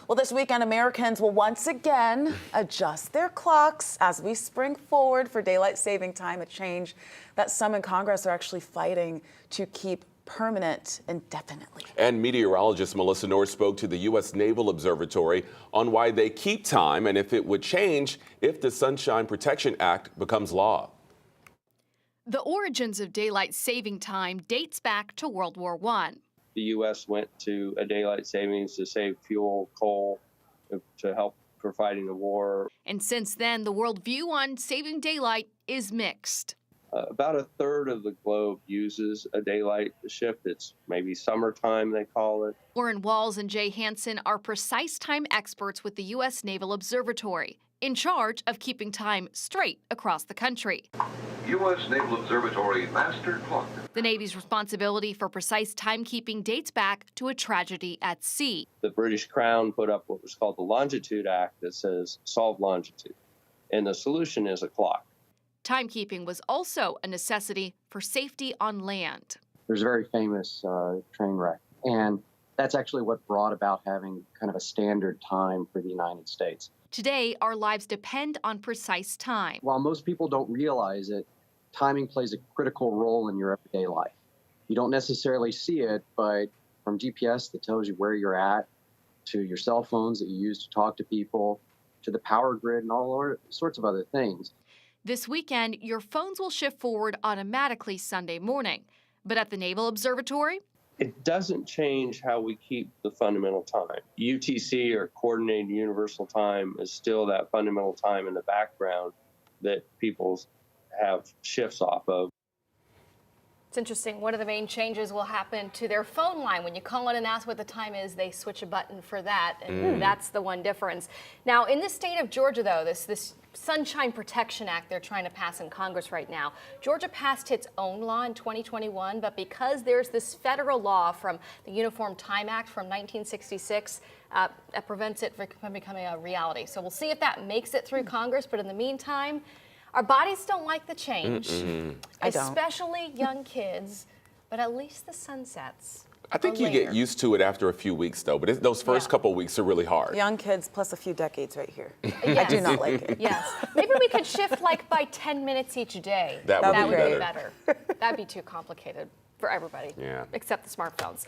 Well, this weekend, Americans will once again adjust their clocks as we spring forward for daylight saving time, a change that some in Congress are actually fighting to keep permanent indefinitely. And meteorologist Melissa Nord spoke to the U.S. Naval Observatory on why they keep time and if it would change if the Sunshone Protection Act becomes law. The origins of daylight saving time dates back to World War I. The U.S. went to a daylight savings to save fuel, coal, to help for fighting the war. And since then, the world view on saving daylight is mixed. About a third of the globe uses a daylight shift. It's maybe summertime, they call it. Warren Walls and Jay Hansen are precise time experts with the U.S. Naval Observatory, in charge of keeping time straight across the country. U.S. Naval Observatory Master Clock. The Navy's responsibility for precise timekeeping dates back to a tragedy at sea. The British Crown put up what was called the Longitude Act that says solve longitude, and the solution is a clock. Timekeeping was also a necessity for safety on land. There's a very famous train wreck, and that's actually what brought about having kind of a standard time for the United States. Today, our lives depend on precise time. While most people don't realize it, timing plays a critical role in your everyday life. You don't necessarily see it, but from GPS that tells you where you're at, to your cell phones that you use to talk to people, to the power grid and all sorts of other things. This weekend, your phones will shift forward automatically Sunday morning. But at the Naval Observatory, it doesn't change how we keep the fundamental time. UTC, or Coordinated Universal Time, is still that fundamental time in the background that people have shifts off of. It's interesting. One of the main changes will happen to their phone line. When you call in and ask what the time is, they switch a button for that, and that's the one difference. Now, in the state of Georgia, though, this Sunshine Protection Act they're trying to pass in Congress right now, Georgia passed its own law in 2021, but because there's this federal law from the Uniform Time Act from 1966, that prevents it from becoming a reality. So we'll see if that makes it through Congress, but in the meantime, our bodies don't like the change, especially young kids, but at least the sunsets. I think you get used to it after a few weeks, though, but those first couple weeks are really hard. Young kids plus a few decades right here. I do not like it. Yes. Maybe we could shift like by 10 minutes each day. That would be better. That'd be too complicated for everybody, except the smartphones.